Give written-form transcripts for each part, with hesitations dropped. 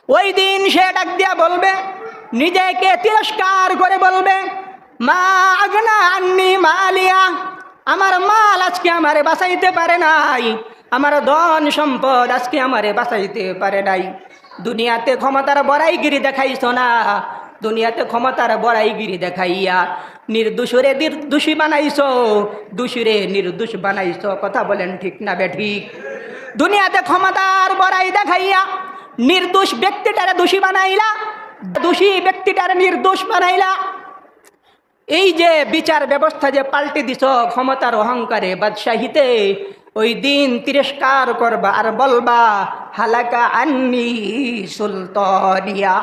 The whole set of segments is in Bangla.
ওই দিন সে ডাক দিয়া বলবে, নিজেকে তিরস্কার করে বলবে, মা আগনা আন্নি মালিয়া, আমার মাল আজকে আমারে বাঁচাইতে পারে নাই, আমার ধন সম্পদ আজকে আমারে বাঁচাইতে পারে নাই। দুনিয়াতে ক্ষমতার বড়াইগিরি দেখাইছ না, দুনিয়াতে ক্ষমতার বড়াইগিরি দেখাইয়া নির্দোষরে নির্দোষী বানাইছ, দোষীরে নির্দোষ বানাইছ। কথা বলেন ঠিক না বেঠিক? দুনিয়াতে ক্ষমতার বড়াই দেখাইয়া নির্দোষ ব্যক্তিটারে দোষী বানাইলা, দোষী ব্যক্তিটারে নির্দোষ বানাইলা। এই যে বিচার ব্যবস্থা যে পাল্টে দিছ ক্ষমতার অহংকারে বাদশাহিতে, ওই দিন তিরস্কার করবা আর বলবা, হালাকা আন্নি সুলতানিয়া,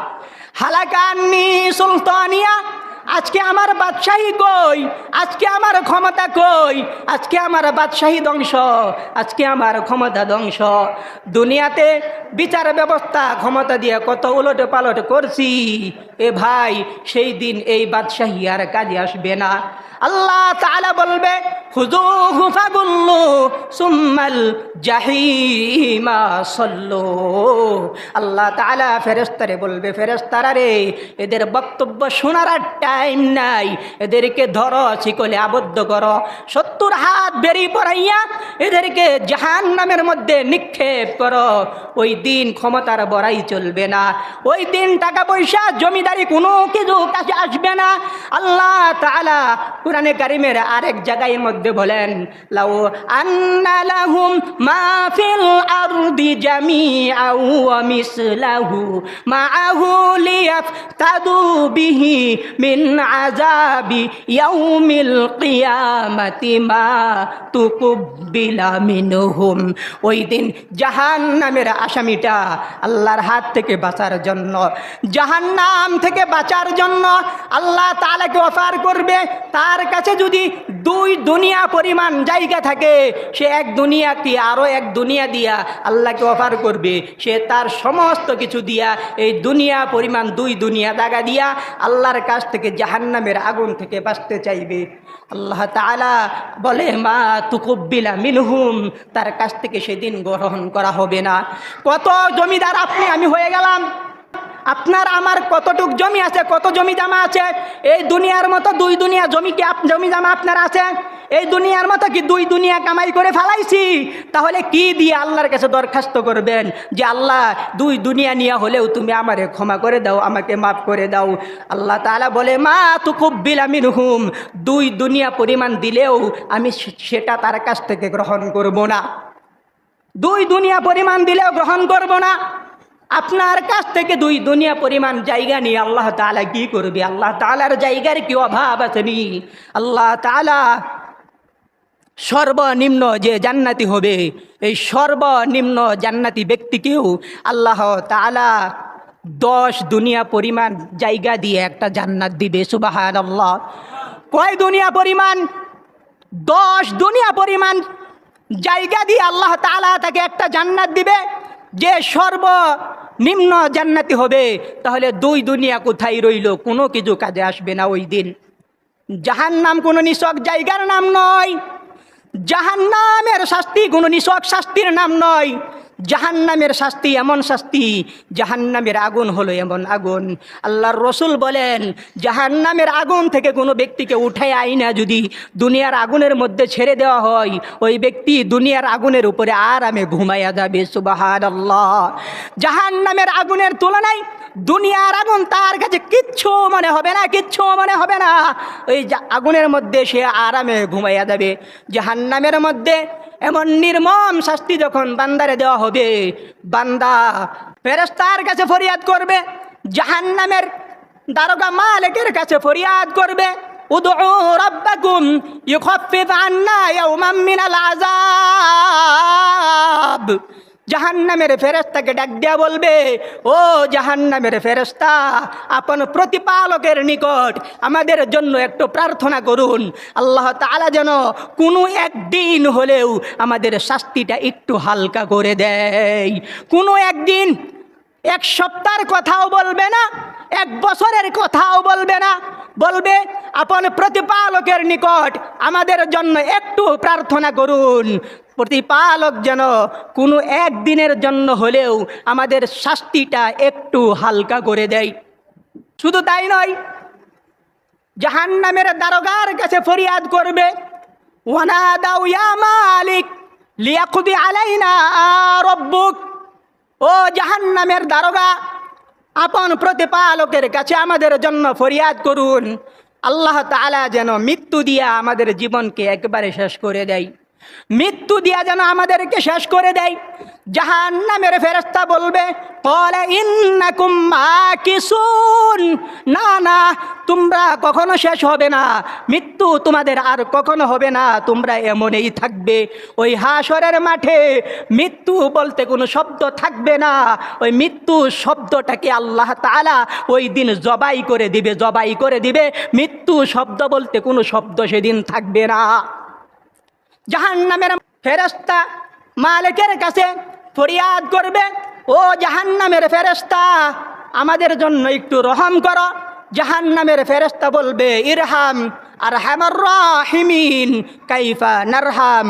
হালাকা আন্নি সুলতানিয়া। আজকে আমার বাদশাহী কই, আজকে আমার ক্ষমতা কই, আজকে আমার বাদশাহী ধ্বংস, আজকে আমার ক্ষমতা ধ্বংস। দুনিয়াতে বিচার ব্যবস্থা ক্ষমতা দিয়ে কত উলট পালট করছি, এ ভাই সেই দিন এই বাদশাহী আর কাজে আসবে না। আল্লাহ তাআলা বলবে, খুযূহু ফাগুল্লু সুম্মাল জাহিমা সল্লু। আল্লাহ তাআলা ফেরেশতারে বলবে, ফেরেশতারা রে, এদের বক্তব্য শোনার আর টাইম নাই, এদেরকে ধরো, শিকলে আবদ্ধ করো, 70 হাত বেরি পড়াইয়া এদেরকে জাহান্নামের মধ্যে নিক্ষেপ করো। ওই দিন ক্ষমতার বড়াই চলবে না, ওই দিন টাকা পয়সা জমিদারি কোনো কিছু কাছে আসবে না। আল্লাহ তাআলা কুরআনে কারীমের আরেক জায়গায় মধ্যে বলেন, লাউ আন্না লাহুম মা ফিল আরদি জামিআন ওয়া মিসলাহু মাআহু লিয়াফতাদু বিহি মিন আযাবি ইয়াউমিল কিয়ামাতি মা তুকুব্বিলা মিনহুম। ওই দিন জাহান্নামের আসামিটা আল্লাহর হাত থেকে বাঁচার জন্য, জাহান্নাম থেকে বাঁচার জন্য আল্লাহ তাআলাকে অফার করবে, তার কাছে যদি 2 দুনিয়া পরিমাণ জায়গা থাকে, সে 1 দুনিয়া কি আরো 1 দুনিয়া দিয়া আল্লাহকে অফার করবে। সে তার সমস্ত কিছু দিয়া এই দুনিয়া পরিমাণ 2 দুনিয়া জায়গা দিয়া আল্লাহর কাছ থেকে জাহান্নামের আগুন থেকে বাঁচতে চাইবে। আল্লাহ তাআলা বলে, মা তুকুব্বিলা মিনহুম, তার কাছ থেকে সেদিন গ্রহণ করা হবে না। কত জমিদার আপনি আমি হয়ে গেলাম, আপনার আমার কতটুক জমি আছে, কত জমি জামা আছে? এই দুনিয়ার মতো 2 দুনিয়া জমি কি জমি জামা আপনার আছে? এই দুনিয়ার মতো কি 2 দুনিয়া কামাই করে ফেলাইছি? তাহলে কি দিয়ে আল্লাহর কাছে দরখাস্ত করবেন যে আল্লাহ 2 দুনিয়া নিয়ে হলেও তুমি আমারে ক্ষমা করে দাও, আমাকে মাফ করে দাও? আল্লাহ তাআলা বলে, মা তুকুব্বিলা মিনহুম, 2 দুনিয়া পরিমাণ দিলেও আমি সেটা তার কাছ থেকে গ্রহণ করব না। 2 দুনিয়া পরিমাণ দিলেও গ্রহণ করব না। আপনার কাছ থেকে 2 দুনিয়া পরিমাণ জায়গা নিয়ে আল্লাহ তাআলা কি করবে? আল্লাহ তাআলার জায়গার কি অভাব আছে নি? আল্লাহ তাআলা সর্বনিম্ন যে জান্নাতি হবে, এই সর্বনিম্ন জান্নাতি ব্যক্তিকেও আল্লাহ তাআলা 10 দুনিয়া পরিমাণ জায়গা দিয়ে একটা জান্নাত দিবে। সুবহানাল্লাহ। কয় দুনিয়া পরিমাণ? 10 দুনিয়া পরিমাণ জায়গা দিয়ে আল্লাহ তাআলা তাকে একটা জান্নাত দিবে। যে সর্বনিম্ন জান্নাতি হবে, তাহলে 2 দুনিয়া কোথায় রইল? কোনো কিছু কাজে আসবে না ওই দিন। জাহান্নাম কোনো নিছক জায়গার নাম নয়, জাহান্নামের শাস্তি কোনো নিছক শাস্তির নাম নয়। জাহান্নামের শাস্তি এমন শাস্তি, জাহান্নামের আগুন হলো এমন আগুন। আল্লাহর রাসূল বলেন, জাহান্নামের আগুন থেকে কোনো ব্যক্তিকে উঠায় আইনা যদি দুনিয়ার আগুনের মধ্যে ছেড়ে দেওয়া হয়, ওই ব্যক্তি দুনিয়ার আগুনের উপরে আরামে ঘুমাইয়া যাবে। সুবহানাল্লাহ। জাহান্নামের আগুনের তুলনায় দুনিয়ার আগুন তার কাছে কিচ্ছু মনে হবে না, কিচ্ছু মনে হবে না। ওই আগুনের মধ্যে সে আরামে ঘুমাইয়া যাবে। জাহান্নামের মধ্যে এমন নির্মম শাস্তি যখন বান্দারে দেওয়া হবে, বান্দা ফেরেশতার কাছে ফরিয়াদ করবে, জাহান্নামের দারোগা মালিকের কাছে ফরিয়াদ করবে, উদউ রাব্বাকুম ইউখাফফিফ আন্না ইয়াওমান মিনাল আযাব। জাহান্নামের ফেরেশতাকে ডাক দিয়া বলবে, ও জাহান্নামের ফেরেশতা, আপন প্রতিপালকের নিকট আমাদের জন্য একটু প্রার্থনা করুন, আল্লাহ তাআলা যেন কোনো একদিন হলেও আমাদের শাস্তিটা একটু হালকা করে দেয়। কোনো একদিন, 1 সপ্তাহের কথাও বলবে না, 1 বছরের কথাও বলবে না, বলবে আপন প্রতিপালকের নিকট আমাদের জন্য একটু প্রার্থনা করুন। প্রতিপালক যেন কোনো একদিনের জন্য হলেও আমাদের শাস্তিটা একটু হালকা করে দেয়। শুধু তাই নয়, জাহান্নামের দারোগার কাছে ফরিয়াদ করবে, ওয়ানাদাউ ইয়া মালিক লিয়াকদি আলাইনা রব্বুক। ও জাহান্নামের দারোগা, আপন প্রতিপালকের কাছে আমাদের জন্য ফরিয়াদ করুন, আল্লাহ তাআলা যেন মৃত্যু দিয়া আমাদের জীবনকে একবারে শেষ করে দেয়, মৃত্যু দিয়া যেন আমাদেরকে শেষ করে দেয়। জাহান্নামের ফেরেশতা বলবে, ক্বালা ইন্নাকুম মাকিসুন, না না, তোমরা কখনো শেষ হবে না, মৃত্যু তোমাদের আর কখনো হবে না, তোমরা এমনই থাকবে। ওই হাসরের মাঠে মৃত্যু বলতে কোনো শব্দ থাকবে না, ওই মৃত্যু শব্দটাকে আল্লাহ তাআলা ওই দিন জবাই করে দিবে, জবাই করে দিবে। মৃত্যু শব্দ বলতে কোনো শব্দ সেদিন থাকবে না। জাহান্নামের ফেরেশতা মালিকের কাছে ফরিয়াদ করবে, ও জাহান্নামের ফেরেশতা, আমাদের জন্য একটু রহম করো। জাহান্নামের ফেরেশতা বলবে, ইরহাম আরহামার রাহিমিন কাইফা নারহাম।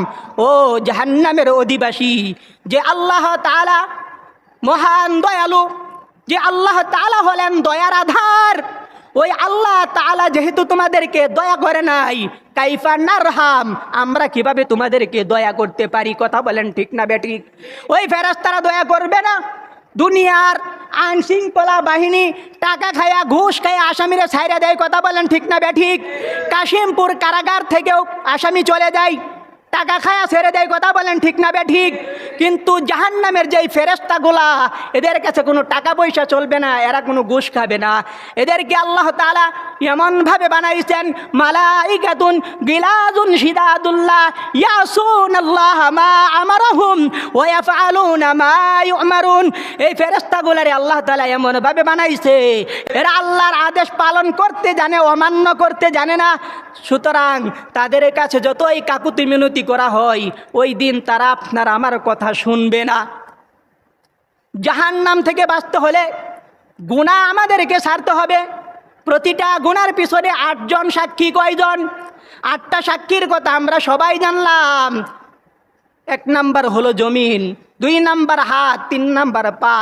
ও জাহান্নামের অধিবাসী, যে আল্লাহ তাআলা মহান দয়ালু, যে আল্লাহ তাআলা হলেন দয়ার আধার, ওই আল্লাহ তাআলা যেহেতু তোমাদেরকে দয়া করে নাই, কাইফা নারহাম, আমরা কিভাবে তোমাদেরকে দয়া করতে পারি? কথা বলেন ঠিক না বেঠিক? ওই ফেরেশতারা দয়া করবে না? দুনিয়ার আইন শৃঙ্খলা বাহিনী টাকা খায়া ঘুষ খায়া আসামিরা ছাইরা দেয়, কথা বলেন ঠিক না বেঠিক? কাশিমপুর কারাগার থেকেও আসামি চলে যায়, টাকা খায়া ছেড়ে দেয়, কথা বলেন ঠিক না বেঠিক? কিন্তু জাহান্নামের যেই ফেরেশতাগুলা, এদের কাছে কোনো টাকা পয়সা চলবে না, এরা কোনো ঘুষ খাবে না। এদেরকে আল্লাহ তাআলা এমনভাবে বানাইছেন, মালাইকাতুন গিলাজুন শিদাদুল্লাহ ইয়াসুনাল্লাহ মা আমারহুম ওয়া ইয়াফআলুনা মা ইউমারুন। এই ফেরেশতাগুলারে আল্লাহ তাআলা এমনভাবে বানাইছে, এরা আল্লাহর আদেশ পালন করতে জানে, অমান্য করতে জানে না। সুতরাং তাদের কাছে যতই কাকুতি মিনতি করা হয়, ওই দিন তারা আপনার আমার কথা শুনবে না। জাহান্নাম থেকে বাঁচতে হলে গুনাহ আমাদেরকে ছাড়তে হবে। প্রতিটা গুনার পিছনে 8 জন সাক্ষী। কয়জন? 8টা সাক্ষীর কথা আমরা সবাই জানলাম। 1 নাম্বার হলো জমিন, 2 নাম্বার হাত, 3 নাম্বার পা,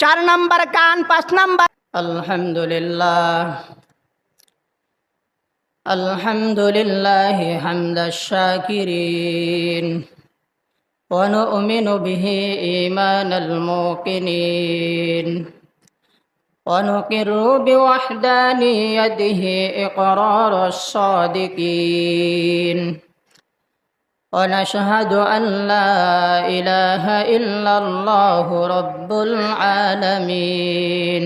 4 নাম্বার কান, 5 নাম্বার। আলহামদুলিল্লাহ আলহামদুলিল্লাহ হামদাশ শাকিরিন ওয়া নু'মিনু বিহি ঈমানাল মুকিনিন ওয়া নুকিরু বিওয়াহদানিয়াতিহি ইqরারাস সাদিকিন ওয়া নাশহাদু আন লা ইলাহা ইল্লাল্লাহু রাব্বুল আলামিন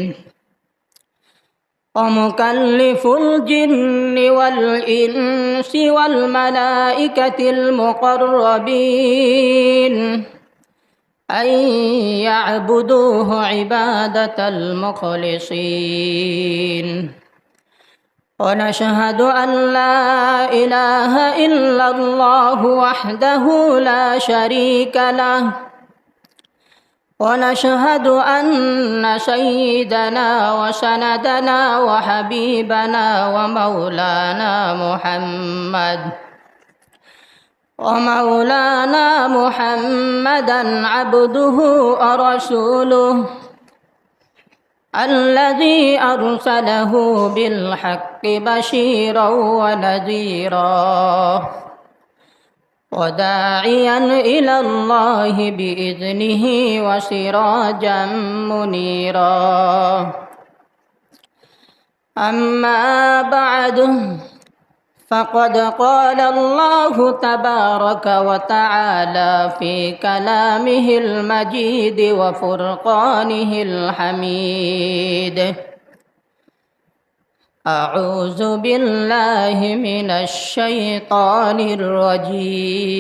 ومكلف الجن والإنس والملائكة المقربين أن يعبدوه عبادة المخلصين ونشهد أن لا إله إلا الله وحده لا شريك له ونشهد أن سيدنا وسندنا وحبيبنا ومولانا محمدا عبده ورسوله الذي أرسله بالحق بشيرا ونذيرا وداعيا إلى الله بإذنه وسراجا منيرا أما بعد فقد قال الله تبارك وتعالى في كلامه المجيد وفرقانه الحميد أعوذ بالله من الشيطان الرجيم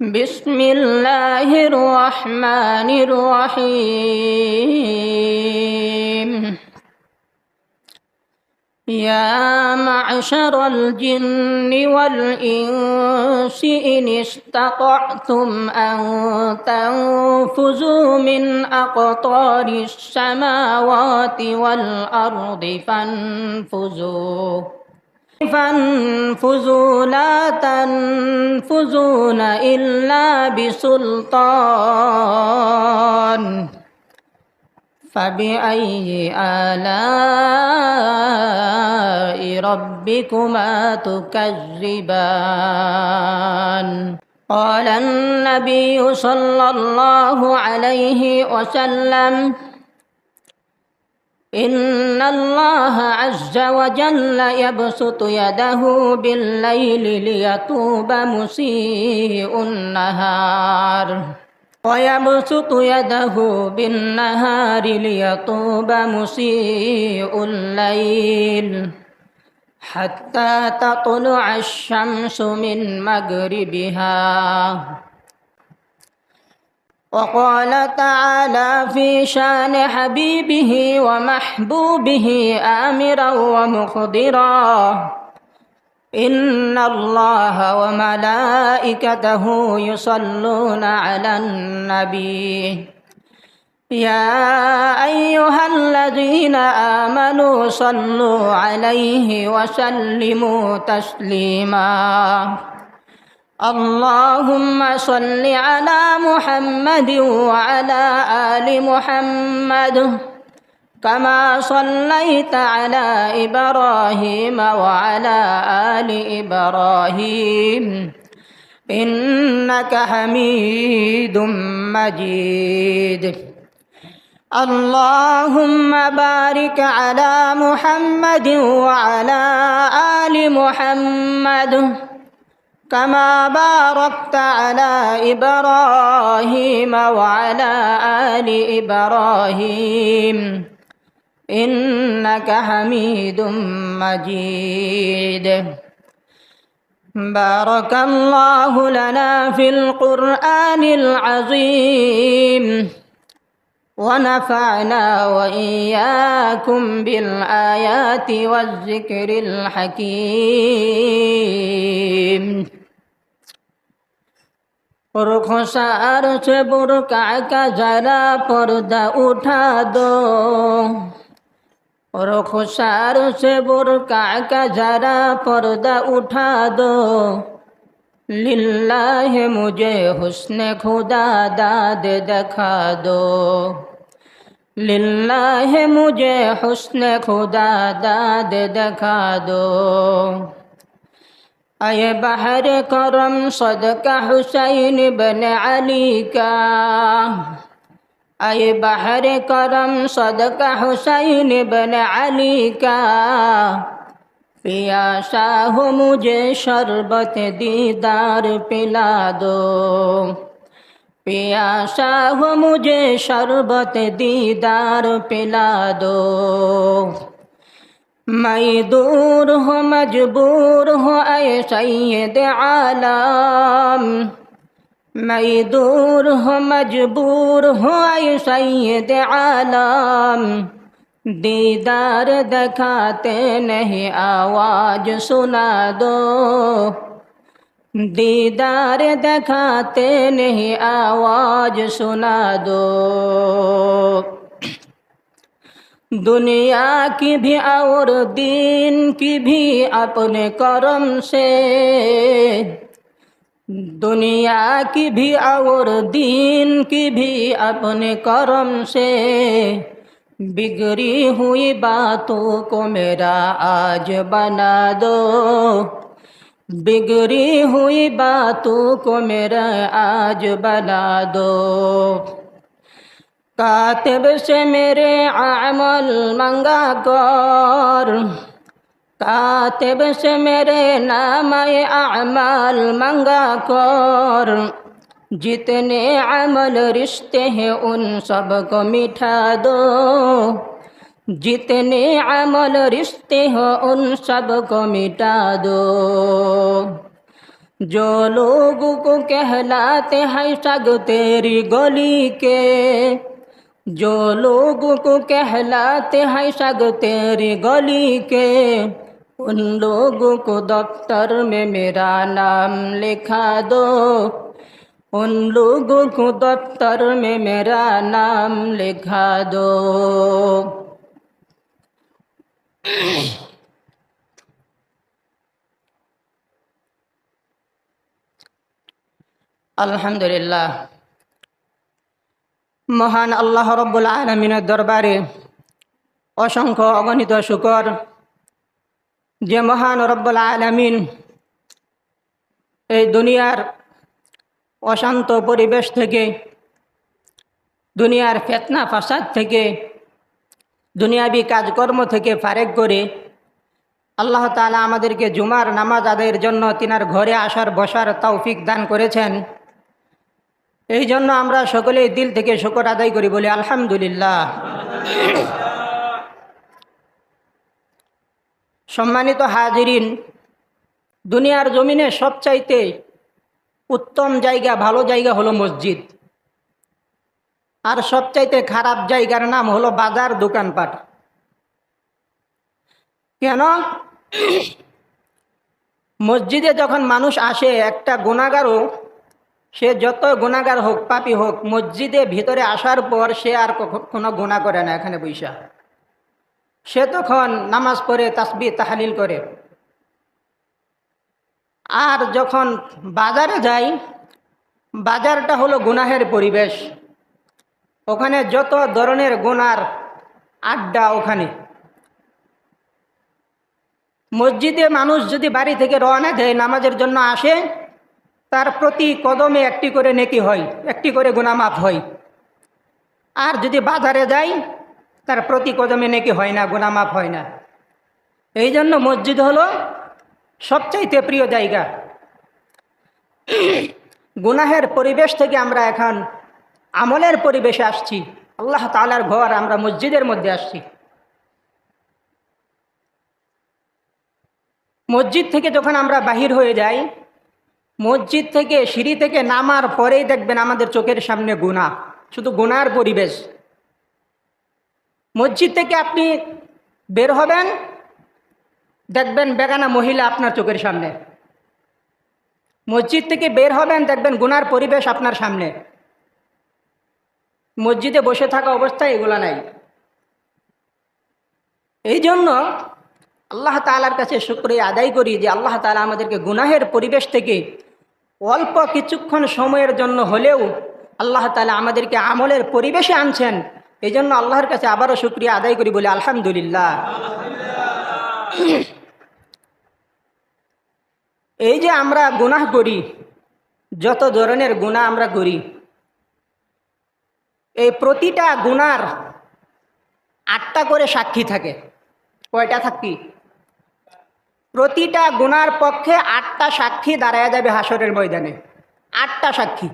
بسم الله الرحمن الرحيم يا معشر الجن والإنس إن استطعتم أن تنفذوا من أقطار السماوات والأرض فانفذوا فانفذوا لا تنفذون إلا بسلطان فبأي آلاء ربكما تكذبان قال النبي صلى الله عليه وسلم إن الله عز وجل يبسط يده بالليل ليتوب مسيء النهار ويبسط يده بالنهار ليتوب مسيء الليل حتى تطلع الشمس من مغربها وقال تعالى في شان حبيبه ومحبوبه آمرا ومخبرا إن الله وملائكته يصلون على النبي يا أيها الذين آمنوا صلوا عليه وسلموا تسليما اللهم صل على محمد وعلى آل محمد كما صليت على إبراهيم وعلى آل إبراهيم إنك حميد مجيد اللهم بارك على محمد وعلى آل محمد كما باركت على إبراهيم وعلى آل إبراهيم إنك حميد مجيد بارك الله لنا في القرآن العظيم ونفعنا وإياكم بالآيات والذكر الحكيم रुखसार से बुरका का जरा पर्दा उठा दो रुखसार से बुरका का जरा पर्दा उठा दो लिल्लाह मुझे हुस्न खुदा दाद दिखा दो लिल्लाह मुझे हुस्न खुदा दाद दिखा दो अये बहर करम सदका हुसैन बिन अली का अये बहर करम सदका हुसैन बिन अली का पियासा हो मुझे शरबत दीदार पिला दो पियासा हो मुझे शरबत दीदार पिला दो मैं दूर हो मजबूर हो ऐ सैयद आलम मैं दूर हो मजबूर हो ऐ सैयद आलम दीदार दिखाते नहीं आवाज सुना दो दीदार दिखाते नहीं आवाज सुना दो दुनिया की भी और दीन की भी अपने करम से दुनिया की भी और दीन की भी अपने करम से बिगड़ी हुई बातों को मेरा आज बना दो बिगड़ी हुई बातों को मेरा आज बना दो कातिब से मेरे अमल मंगा कर कातिब से मेरे नाम अमल मंगा कर जितने अमल रिश्ते हैं उन सब को मिटा दो जितने अमल रिश्ते हो उन सब को मिटा दो जो लोगों को कहलाते हैं सग तेरी गली के जो लोगों को कहलाते हैं सग तेरी गली के उन लोगों को दफ्तर में मेरा नाम लिखा दो उन लोगों को दफ्तर में मेरा नाम लिखा दो আলহামদুলিল্লাহ, মহান আল্লাহ রব্বুল আলামিনের দরবারে অসংখ্য অগণিত শুকর যে মহান রব্বুল আলামিন এই দুনিয়ার অশান্ত পরিবেশ থেকে, দুনিয়ার ফিতনা ফাসাদ থেকে, দুনিয়াবি কাজকর্ম থেকে ফারেক করে আল্লাহ তাআলা আমাদেরকে জুমার নামাজ আদায়ের জন্য তিনার ঘরে আসার বসার তৌফিক দান করেছেন। এই জন্য আমরা সকলেই দিল থেকে শুকর আদায় করি, বলি আলহামদুলিল্লাহ। সম্মানিত হাজিরিন, দুনিয়ার জমিনে সবচাইতে উত্তম জায়গা, ভালো জায়গা হলো মসজিদ, আর সবচাইতে খারাপ জায়গার নাম হলো বাজার, দোকানপাট। কেন? মসজিদে যখন মানুষ আসে, একটা গুনাহগারও, সে যত গুনাহগার হোক, পাপী হোক, মসজিদে ভিতরে আসার পর সে আর কোনো গুনাহ করে না। এখানে বৈশা সে তখন নামাজ পড়ে, তাসবিহ তাহলিল করে। আর যখন বাজারে যাই, বাজারটা হলো গুনাহের পরিবেশ, ওখানে যত ধরনের গুনার আড্ডা ওখানে। মসজিদে মানুষ যদি বাড়ি থেকে রওনা দেয়, নামাজের জন্য আসে, তার প্রতি কদমে একটি করে নেকি হয়, একটি করে গুনাহ মাফ হয়। আর যদি বাজারে যাই, তার প্রতি কদমে নেকি হয় না, গুনাহ মাফ হয় না। এই জন্য মসজিদ হলো সবচাইতে প্রিয় জায়গা। গুনাহের পরিবেশ থেকে আমরা এখন আমলের পরিবেশে আসছি, আল্লাহ তাআলার ঘর, আমরা মসজিদের মধ্যে আসছি। মসজিদ থেকে যখন আমরা বাহির হয়ে যাই, মসজিদ থেকে সিঁড়ি থেকে নামার পরেই দেখবেন আমাদের চোখের সামনে গুনাহ, শুধু গুনার পরিবেশ। মসজিদ থেকে আপনি বের হবেন, দেখবেন বেগানা মহিলা আপনার চোখের সামনে। মসজিদ থেকে বের হবেন, দেখবেন গুনার পরিবেশ আপনার সামনে। মসজিদে বসে থাকা অবস্থায় এগুলা নাই। এই জন্য আল্লাহ তাআলার কাছে শুকরিয়া আদায় করি যে আল্লাহ তাআলা আমাদেরকে গুনাহের পরিবেশ থেকে অল্প কিছুক্ষণ সময়ের জন্য হলেও আল্লাহ তাআলা আমাদেরকে আমলের পরিবেশে আনছেন। এই জন্য আল্লাহর কাছে আবারও শুকরিয়া আদায় করি, বলি আলহামদুলিল্লাহ। এই যে আমরা গুনাহ করি, যত ধরনের গুনাহ আমরা করি, এই প্রতিটা গুনার 8টা করে সাক্ষী থাকে। কয়টা সাক্ষী? প্রতিটা গুনার পক্ষে 8টা সাক্ষী দাঁড়ায় যাবে হাসরের ময়দানে, 8টা সাক্ষী।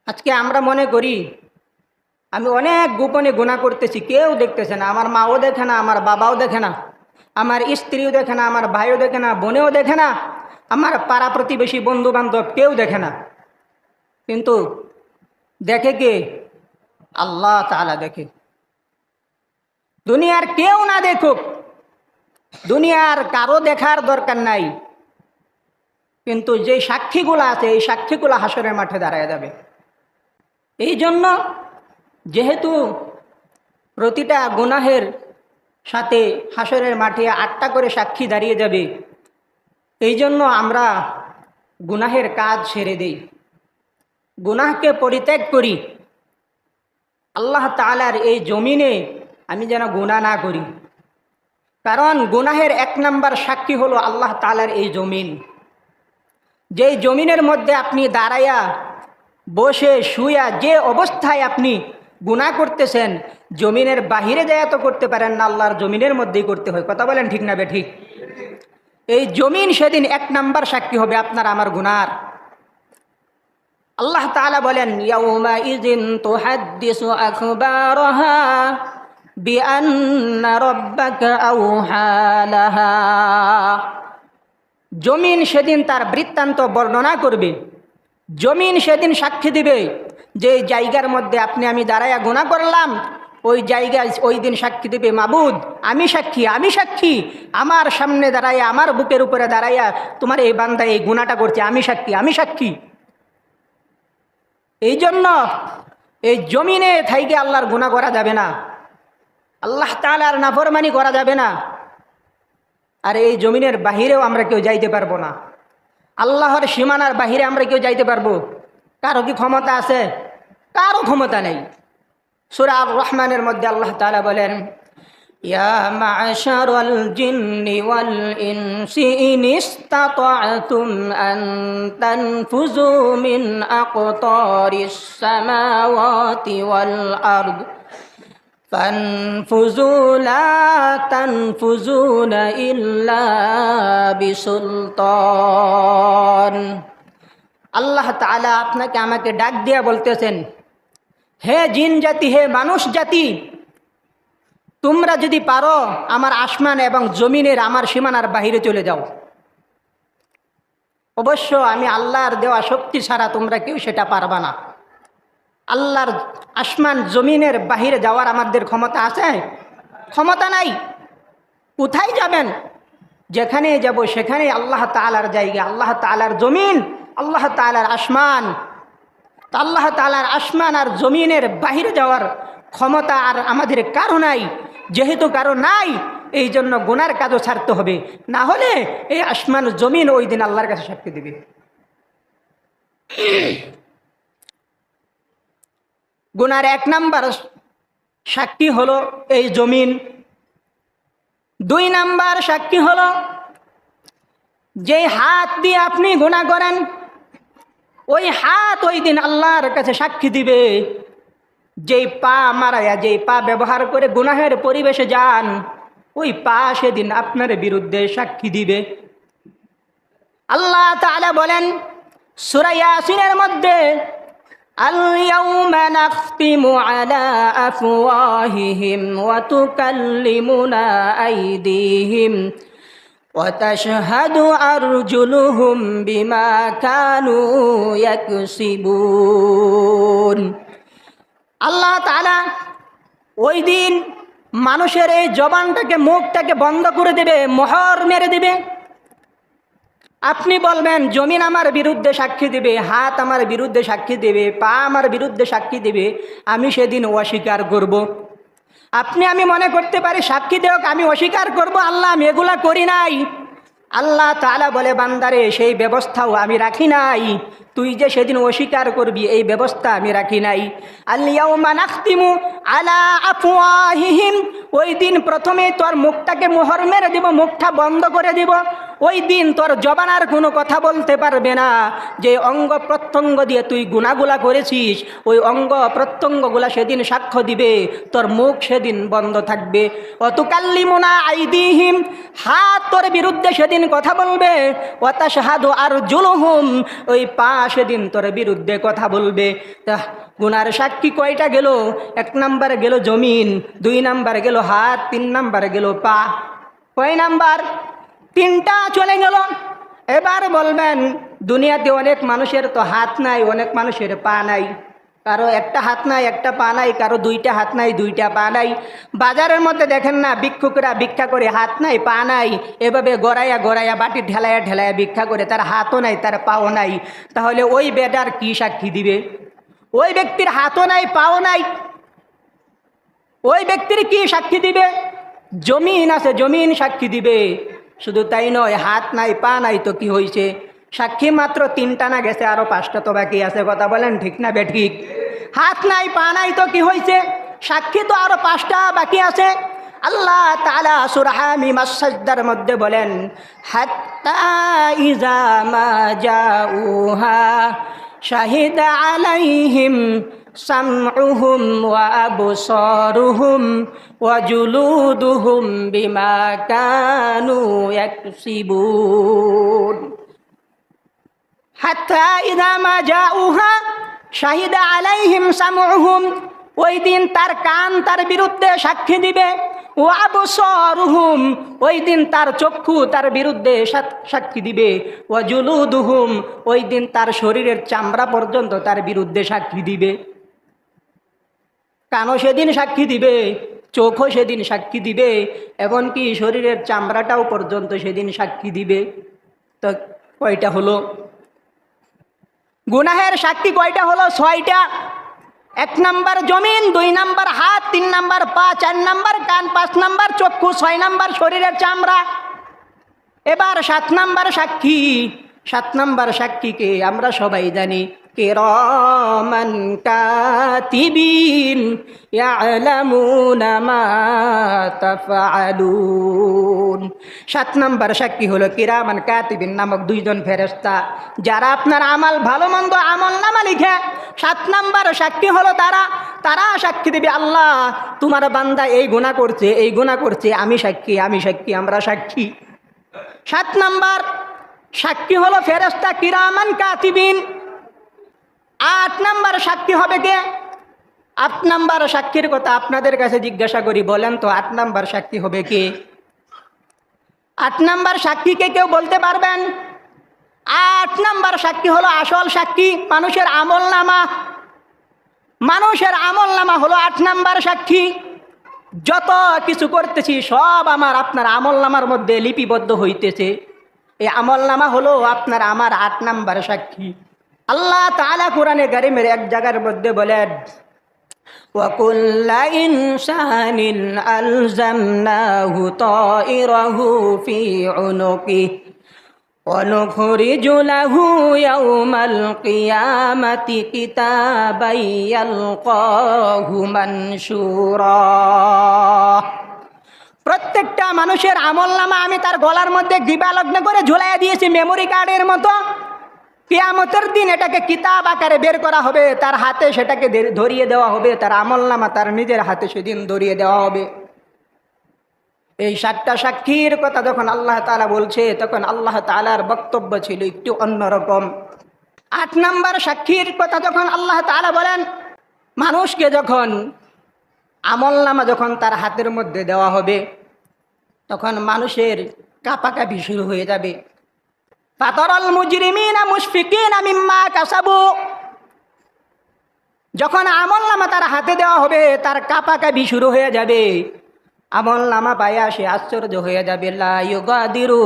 আজকে আমরা মনে করি আমি অনেক গোপনে গুনাহ করতেছি, কেউ দেখতেছে না, আমার মাও দেখে না, আমার বাবাও দেখে না, আমার স্ত্রীও দেখে না, আমার ভাইও দেখে না, বোনেও দেখে না, আমার পাড়া প্রতিবেশী বন্ধু বান্ধব কেউ দেখে না। কিন্তু দেখে কে? আল্লাহ তাআলা দেখে। দুনিয়ার কেউ না দেখুক, দুনিয়ার কারো দেখার দরকার নাই, কিন্তু যে সাক্ষীগুলো আছে, এই সাক্ষীগুলো হাসরের মাঠে দাঁড়ায় যাবে। এই জন্য যেহেতু প্রতিটা গুনাহের সাথে হাসরের মাঠে 8টা করে সাক্ষী দাঁড়িয়ে যাবে, এই জন্য আমরা গুনাহের কাজ ছেড়ে দেই, গুনাহকে পরিত্যাগ করি। আল্লাহ তাআলার এই জমিনে আমি যেন গুনাহ না করি, কারণ গুনাহের 1 নাম্বার সাক্ষী হলো আল্লাহ তাআলার এই জমিন। যেই জমিনের মধ্যে আপনি দাঁড়াইয়া, বসে, শুয়া, যে অবস্থায় আপনি গুনাহ করতেছেন, জমিনের বাহিরে যায় তো করতে পারেন না, আল্লাহর জমিনের মধ্যেই করতে হয়। কথা বলেন ঠিক না বেঠিক? এই জমিন সেদিন 1 নাম্বার সাক্ষী হবে আপনার আমার গুনার। আল্লাহ তাআলা বলেন, ইয়াউমা ইযিন তুহাদ্দিসু আখবারাহা বিআন্না রাব্বাকা আওহা লাহা। জমিন সেদিন তার বৃত্তান্ত বর্ণনা করবে, জমিন সেদিন সাক্ষী দিবে যে জায়গার মধ্যে আপনি আমি দাঁড়াইয়া গুনাহ করলাম, ওই জায়গায় ওই দিন সাক্ষী দিবে, মাবুদ আমি সাক্ষী, আমি সাক্ষী, আমার সামনে দাঁড়াইয়া, আমার বুকের উপরে দাঁড়াইয়া তোমার এই বান্দা এই গুনাহটা করছে, আমি সাক্ষী, আমি সাক্ষী। এই জন্য এই জমিনে থাইকে আল্লাহর গুনাহ করা যাবে না, আল্লাহ তাআলার নাফরমানি করা যাবে না, আর এই জমিনের বাহিরেও আমরা কেউ যাইতে পারবো না। আল্লাহর সীমানার বাহিরে আমরা কেউ যাইতে পারবো? কারো কি ক্ষমতা আছে? কারো ক্ষমতা নেই। সূরা আর রহমানের মধ্যে আল্লাহ তাআলা বলেন, ইয়া মা'শারাল জিন্নি ওয়াল ইনসি ইন ইসতাতা'তুম আন তানফুযু মিন আকতারিস সামাওয়াতি ওয়াল আরদ ফানফুযু লা তানফুযুনা ইল্লা বিসুলতান। আল্লাহ তাআলা আপনাকে আমাকে ডাক দিয়া বলতেছেন, হে জিন জাতি, হে মানুষ জাতি, তোমরা যদি পারো আমার আসমান এবং জমিনের আমার সীমানার বাহিরে চলে যাও। অবশ্য আমি আল্লাহর দেওয়া শক্তি ছাড়া তোমরা কেউ সেটা পারবা না। আল্লাহর আসমান জমিনের বাহিরে যাওয়ার আমাদের ক্ষমতা আছে? ক্ষমতা নাই। কোথায় যাবেন? যেখানে যাব সেখানে আল্লাহ তাআলার জায়গা, আল্লাহ তাআলার জমিন, আল্লাহ তাআলার আসমান। আল্লাহ তাআলার আসমান আর জমিনের বাহিরে যাওয়ার ক্ষমতা আর আমাদের কারো নাই। যেহেতু কারো নাই, এই জন্য গুনার কাজও ছাড়তে হবে, না হলে এই আসমান জমিন ওই দিন আল্লাহর কাছে সাক্ষী দিবে। গুনার 1 নাম্বার সাক্ষী হলো এই জমিন। 2 নাম্বার সাক্ষী হলো যে হাত দিয়ে আপনি গুনাহ করেন, ওই হাত ওই দিন আল্লাহর কাছে সাক্ষী দিবে। যেই পা মারায়া, যেই পা ব্যবহার করে গুনাহের পরিবেশে যান, ওই পা সেদিন আপনার বিরুদ্ধে সাক্ষী দিবে। আল্লাহ তাআলা বলেন সূরা ইয়াসিনের মধ্যে, আল ইয়াউমা নাখতিমু আলা আফওয়াহিহিম ওয়া তুকাল্লিমুনা আইদিহিম ওয়া তাশহাদু আরজুলুহুম বিমা কানু ইয়াকসিবুন। আল্লাহ তাআলা ওই দিন মানুষের এই জবানটাকে, মুখটাকে বন্ধ করে দেবে, মোহর মেরে দেবে। আপনি বলবেন জমিন আমার বিরুদ্ধে সাক্ষী দেবে, হাত আমার বিরুদ্ধে সাক্ষী দেবে, পা আমার বিরুদ্ধে সাক্ষী দেবে, আমি সেদিন অস্বীকার করব। আমি মনে করতে পারি সাক্ষী দেওক, আমি অস্বীকার করব, আল্লাহ আমি এগুলা করি নাই। আল্লাহ তাআলা বলে, বান্দারে সেই ব্যবস্থাও আমি রাখি নাই, তুই যে সেদিন অস্বীকার করবি এই ব্যবস্থা আমি রাখি নাই। আল ইয়াউমা নাখতিমু আলা আফওয়াহিহিম, ওই দিন প্রথমে তোর মুখটাকে মোহর মেরে দিব, মুখটা বন্ধ করে দিব। ওই দিন তোর জবান আর কোনো কথা বলতে পারবে না। যে অঙ্গ প্রত্যঙ্গ দিয়ে তুই গুনাহগুলা করেছিস, ওই অঙ্গ প্রত্যঙ্গগুলা সেদিন সাক্ষ্য দিবে, তোর মুখ সেদিন বন্ধ থাকবে। ওয়াতুকাল্লিমুনা আইদিহিম, হাত তোর বিরুদ্ধে সেদিন কথা বলবে। ওয়া তাশহাদু আরজুলুহুম, ওই পা সেদিন তোর বিরুদ্ধে কথা বলবে। গুনার সাক্ষী কয়টা গেল? 1 নাম্বার গেল জমিন, 2 নাম্বার গেল হাত, 3 নাম্বার গেল পা। কয় নাম্বার? 3টা চলে গেল। এবার বলবেন দুনিয়াতে অনেক মানুষের তো হাত নাই, অনেক মানুষের পা নাই। কারো 1টা হাত নাই, 1টা পা নাই, কারো 2টা হাত নাই, 2টা পা নাই। বাজারের মধ্যে দেখেন না, ভিক্ষুকরা ভিক্ষা করে, হাত নাই পা নাই, এভাবে গড়াইয়া গড়াইয়া বাটি ঢেলাইয়া ঢেলাইয়া ভিক্ষা করে, তার হাতও নাই তার পাও নাই। তাহলে ওই বেটার কি সাক্ষী দিবে? ওই ব্যক্তির হাতও নাই পাও নাই, ওই ব্যক্তির কি সাক্ষী দিবে? জমিন আছে, জমিন সাক্ষী দিবে। শুধু তাই নয়, হাত নাই পা নাই তো কি হয়েছে? সাক্ষী মাত্র 3টা না গেছে, আরো 5টা তো বাকি আছে। কথা বলেন ঠিক না বেঠিক? হাত নাই পা নাই তো কি হয়েছে? সাক্ষী তো আরো 5টা বাকি আছে। আল্লাহ তাআলা সূরা হামিম আস-সাজদার মধ্যে বলেন, হাত্তা ইযা মা জাউহা শাহিদা আলাইহিম সামউহুম ওয়া আবসারুহুম ওয়া জুলুদুহুম বিমা কানু ইয়াকসিবুন। হাত্তা ইযা মা জাউহা শাহিদা আলাইহিম সামউহুম, ওই দিন তার কান তার বিরুদ্ধে সাক্ষী দিবে। ওয়া আবসারুহুম, ওই দিন তার চক্ষু তার বিরুদ্ধে সাক্ষী দিবে। ওয়া জুলুদুহুম, ওই দিন তার শরীরের চামড়া পর্যন্ত তার বিরুদ্ধে সাক্ষী দিবে। কানও সেদিন সাক্ষী দিবে, চোখও সেদিন সাক্ষী দিবে, এমনকি শরীরের চামড়াটাও পর্যন্ত সেদিন সাক্ষী দিবে। তো কয়টা হলো? গুনাহের সাক্ষী কয়টা হলো? 6টা। 1 নাম্বার জমিন, 2 নাম্বার হাত, 3 নাম্বার পা, 4 নাম্বার কান, 5 নাম্বার চক্ষু, 6 নাম্বার শরীরের চামড়া। এবার 7 নাম্বার সাক্ষী, 7 নম্বর সাক্ষীকে আমরা সবাই জানি, কিরামান কাতিবিন ইয়ালামুনা মা তাফআলুন। 7 নম্বর সাক্ষী হলো কিরামান কাতিবিন নামক 2 জন ফেরেশতা, যারা আপনার আমাল ভালো মন্দ আমল নামা লিখে। 7 নম্বর সাক্ষী হলো তারা সাক্ষী দেবে, আল্লাহ তোমার বান্দা এই গুনাহ করছে, এই গুনাহ করছে, আমি সাক্ষী, আমরা সাক্ষী। 7 নম্বর সাক্ষী হলো ফেরেশতা কিরামান কাতিবিন। 8 নম্বর সাক্ষী হবে কে? 8 নম্বর সাক্ষীর কথা আপনাদের কাছে জিজ্ঞাসা করি, বলেন তো 8 নম্বর সাক্ষী হবে কে? 8 নম্বর সাক্ষীকে কেউ বলতে পারবেন? 8 নম্বর সাক্ষী হলো আসল সাক্ষী, মানুষের আমলনামা। মানুষের আমলনামা হলো 8 নম্বর সাক্ষী। যত কিছু করতেছি সব আপনার আমলনামার মধ্যে লিপিবদ্ধ হইতেছে। এই আমলনামা হলো আপনার আমার 8 নম্বর সাক্ষী। আল্লাহ তাআলা কোরআনে কারীমের এক জায়গার মধ্যে বলেন, ওয়াকুল্লা ইনসানিন আলজামনাহু তাইরাহু ফি উনুকিহি ওয়ানুখরিজু লাহু ইয়াওমাল কিয়ামাতি কিতাবান ইয়ালকাহু মানশুরা। প্রত্যেকটা মানুষের আমলনামা আমি তার গলার মধ্যে গিবালগ্ন করে ঝুলাইয়া দিয়েছি মেমোরি কার্ডের মতো। কিয়ামতের দিন এটাকে কিতাব আকারে বের করা হবে, তার হাতে সেটাকে ধরিয়ে দেওয়া হবে, তার আমলনামা তার নিজের হাতে সেদিন ধরিয়ে দেওয়া হবে। এই 7টা সাক্ষীর কথা যখন আল্লাহ তাআলা বলছে, তখন আল্লাহ তাআলার বক্তব্য ছিল একটু অন্যরকম। 8 নম্বর সাক্ষীর কথা যখন আল্লাহ তাআলা বলেন, মানুষকে যখন আমলনামা যখন তার হাতের মধ্যে দেওয়া হবে, তখন মানুষের কাঁপাকাঁপি শুরু হয়ে যাবে। ফাতারাল মুজরিমিনা মুশফিকিনা মিম্মা কাসাবু। যখন আমলনামা তার হাতে দেওয়া হবে, তার কাঁপাকাঁপি শুরু হয়ে যাবে। আমলনামা পায়া সে আশ্চর্য হয়ে যাবে। লা ইউগাদিরু